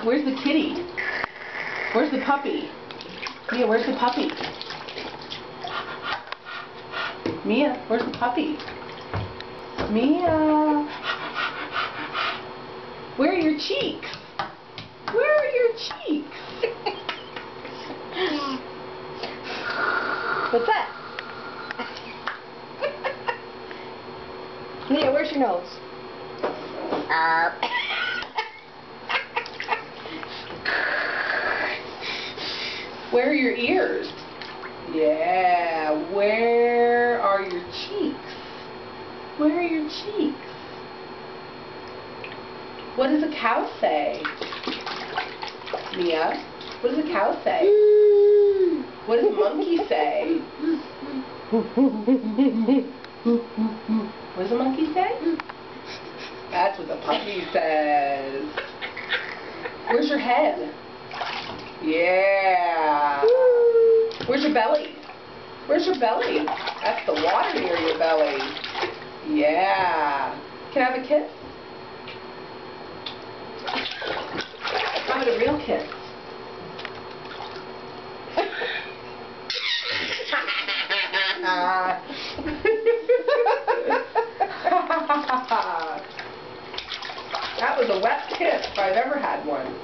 Where's the kitty? Where's the puppy? Mia, where's the puppy? Mia, where's the puppy? Mia. Where are your cheeks? Where are your cheeks? What's that? Mia, where's your nose? Where are your ears? Yeah, where are your cheeks? Where are your cheeks? What does a cow say? Mia, what does a cow say? What does a monkey say? What does a monkey say? That's what the puppy says. Where's your head? Yeah. Where's your belly? Where's your belly? That's the water near your belly. Yeah. Can I have a kiss? How about a real kiss? That was a wet kiss if I've ever had one.